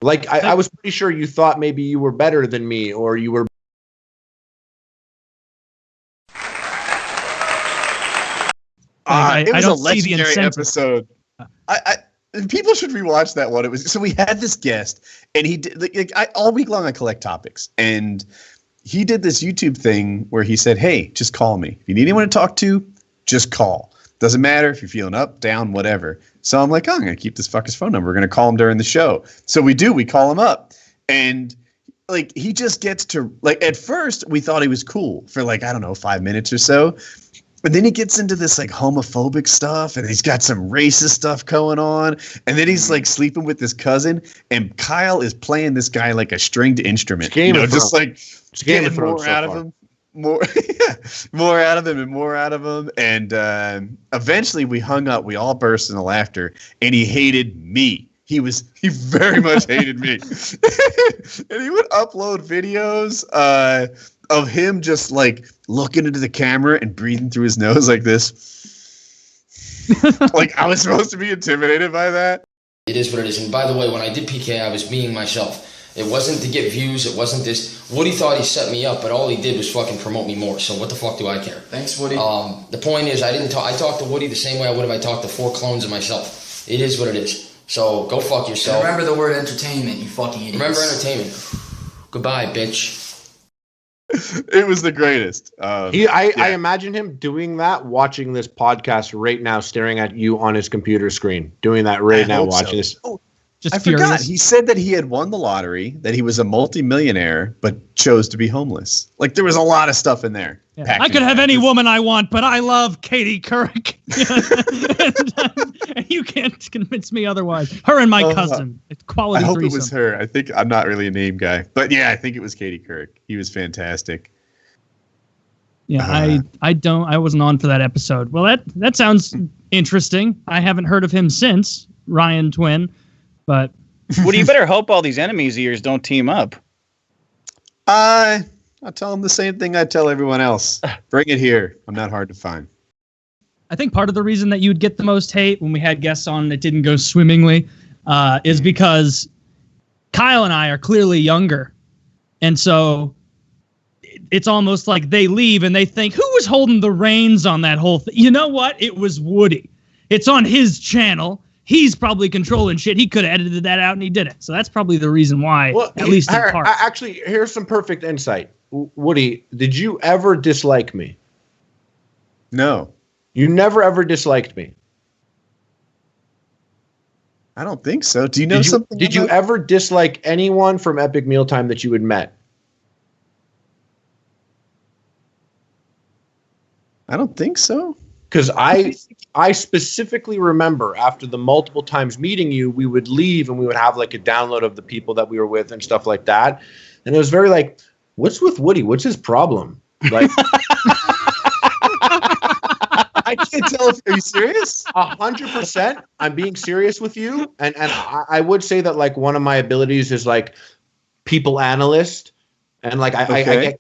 Like, I was pretty sure you thought maybe you were better than me, or you were. It was a legendary episode. People should rewatch that one. So we had this guest, and he did all week long. I collect topics, and he did this YouTube thing where he said, "Hey, just call me if you need anyone to talk to. Just call. Doesn't matter if you're feeling up, down, whatever." So I'm like, "Oh, I'm gonna keep this fucker's phone number. We're gonna call him during the show." So we do. We call him up, and like he just gets to like. At first, we thought he was cool for like I don't know 5 minutes or so. But then he gets into this like homophobic stuff, and he's got some racist stuff going on. And then he's like sleeping with his cousin, and Kyle is playing this guy like a stringed instrument. Just like getting more out of him, more out of him, and more out of him. And eventually, we hung up. We all burst into laughter, and he hated me. He very much hated me, and he would upload videos of him just like looking into the camera and breathing through his nose like this. Like I was supposed to be intimidated by that. It is what it is. And by the way, when I did PKA, I was being myself. It wasn't to get views. It wasn't this. Woody thought he set me up, but all he did was fucking promote me more. So what the fuck do I care? Thanks, Woody. The point is, I talked to Woody the same way I would if I talked to 4 clones of myself. It is what it is. So go fuck yourself. And remember the word entertainment, you fucking idiots. Remember entertainment. Goodbye, bitch. It was the greatest. I imagine him doing that, watching this podcast right now, staring at you on his computer screen, doing that right now, watching this. Oh, I forgot. He said that he had won the lottery, that he was a multimillionaire, but chose to be homeless. Like there was a lot of stuff in there. Yeah. I could have any woman I want, but I love Katie Couric. and you can't convince me otherwise. Her and my cousin. It's quality. I hope threesome. It was her. I think I'm not really a name guy, but yeah, I think it was Katie Couric. He was fantastic. Yeah, I wasn't on for that episode. Well, that sounds interesting. I haven't heard of him since Ryan Twin, but well, you better hope all these enemies of yours don't team up. I'll tell them the same thing I tell everyone else. Bring it here. I'm not hard to find. I think part of the reason that you'd get the most hate when we had guests on that didn't go swimmingly is because Kyle and I are clearly younger. And so it's almost like they leave and they think, who was holding the reins on that whole thing? You know what? It was Woody. It's on his channel. He's probably controlling shit. He could have edited that out and he did it. So that's probably the reason why, at least in part. Actually, here's some perfect insight. Woody, did you ever dislike me? No. You never ever disliked me? I don't think so. Do you know something? Did you ever dislike anyone from Epic Mealtime that you had met? I don't think so. Because I specifically remember after the multiple times meeting you, we would leave and we would have like a download of the people that we were with and stuff like that. And it was very like, what's with Woody? What's his problem? Like, I can't tell. Are you serious? 100%. I'm being serious with you. And I would say that like one of my abilities is like people analyst. And like I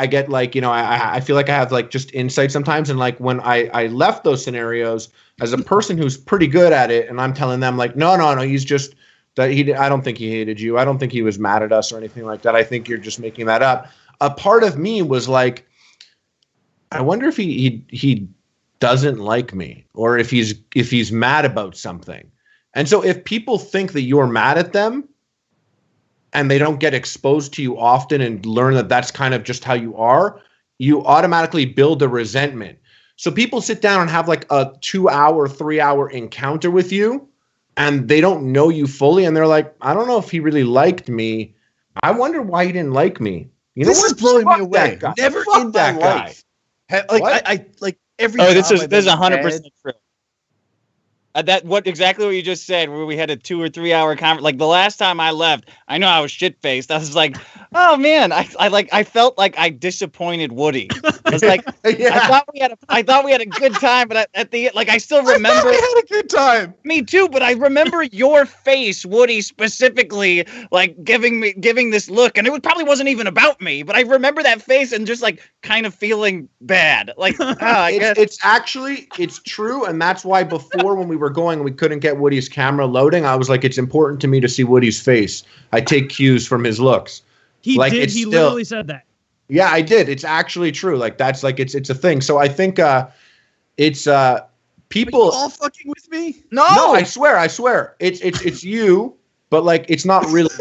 get like, you know, I feel like I have like just insight sometimes. And like when I left those scenarios as a person who's pretty good at it, and I'm telling them like, no, he's just that I don't think he hated you. I don't think he was mad at us or anything like that. I think you're just making that up. A part of me was like, I wonder if he doesn't like me or if he's mad about something. And so if people think that you're mad at them, and they don't get exposed to you often and learn that that's kind of just how you are, you automatically build a resentment. So people sit down and have like a 2-hour, 3-hour encounter with you, and they don't know you fully, and they're like, I don't know if he really liked me. I wonder why he didn't like me. You know, this is blowing me away. Never in that my life. Like I like every. Oh, this is 100% true. Exactly what you just said, where we had a 2 or 3 hour conference. Like the last time I left, I know I was shit faced. I was like, Oh man, I felt like I disappointed Woody. I was like, Yeah. I thought we had a good time, but at the like I still remember I had a good time. me too, but I remember your face, Woody, specifically, like giving this look, and it probably wasn't even about me, but I remember that face and just like kind of feeling bad. Like it's true, and that's why before when we were going, we couldn't get Woody's camera loading. I was like, it's important to me to see Woody's face. I take cues from his looks. He like, did. He literally said that. Yeah, I did. It's actually true. Like that's like it's a thing. So I think it's people. Are you all fucking with me? No, I swear. It's you, but like it's not really.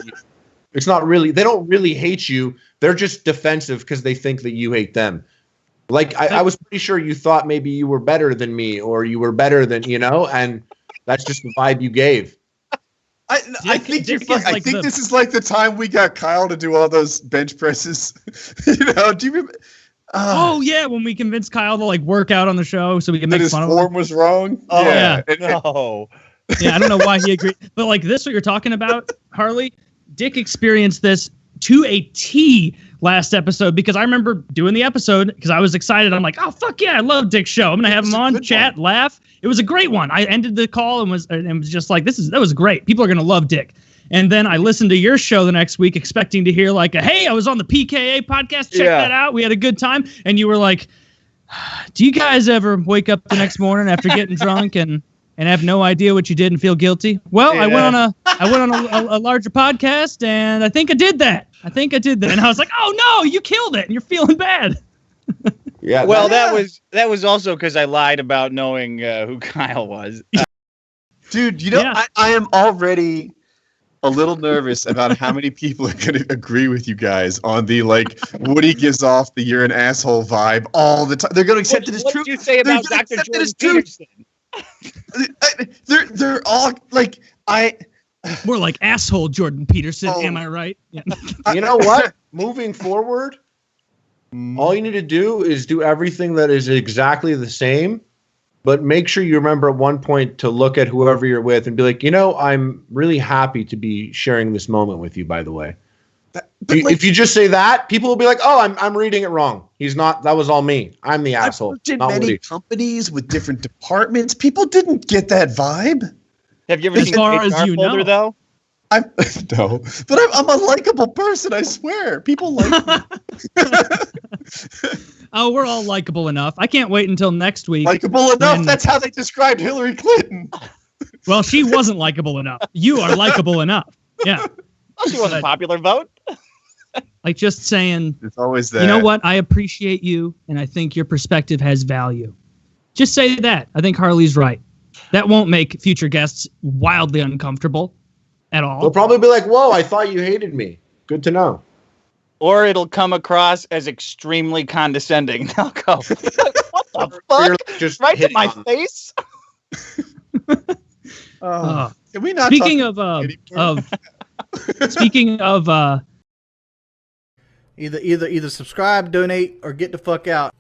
It's not really. They don't really hate you. They're just defensive because they think that you hate them. Like I was pretty sure you thought maybe you were better than me or you were better than and that's just the vibe you gave. I think this is like the time we got Kyle to do all those bench presses. Do you remember? Oh yeah, when we convinced Kyle to like work out on the show so we can make fun of him. His form was wrong. Oh yeah. No. Yeah, I don't know why he agreed, but like this, what you're talking about, Harley. Dick experienced this to a T last episode because I remember doing the episode because I was excited. I'm like, oh fuck yeah, I love Dick's show. I'm gonna have him on, chat, laugh. It was a great one. I ended the call and was just like, that was great. People are gonna love Dick. And then I listened to your show the next week, expecting to hear like, hey, I was on the PKA podcast. Check that out. We had a good time. And you were like, do you guys ever wake up the next morning after getting drunk and have no idea what you did and feel guilty? Well, I went on a larger podcast and I think I did that. And I was like, oh no, you killed it and you're feeling bad. Yeah. Well, that was also because I lied about knowing who Kyle was. Dude, I am already a little nervous about how many people are going to agree with you guys on the like Woody gives off the you're an asshole vibe all the time. They're going to accept it as true. What did you say about Dr. Jordan Peterson? They're all like More like asshole Jordan Peterson. Am I right? Yeah. You know what? Moving forward, all you need to do is do everything that is exactly the same, but make sure you remember at one point to look at whoever you're with and be like, I'm really happy to be sharing this moment with you, by the way. If you just say that, people will be like, oh, I'm reading it wrong. He's not. That was all me. I'm the asshole. I've worked in many companies with different departments. People didn't get that vibe. Have you ever seen the HR folder, though? No, but I'm a likable person. I swear, people like me. Oh, we're all likable enough. I can't wait until next week. Likable enough? That's how they described Hillary Clinton. Well, she wasn't likable enough. You are likable enough. Yeah. Well, she wasn't a popular vote. Like just saying, it's always that. You know what? I appreciate you, and I think your perspective has value. Just say that. I think Harley's right. That won't make future guests wildly uncomfortable at all. They'll probably be like, whoa, I thought you hated me. Good to know. Or it'll come across as extremely condescending. They'll go, what the fuck? Just right to my face? Can we not speaking speaking of either subscribe, donate, or get the fuck out.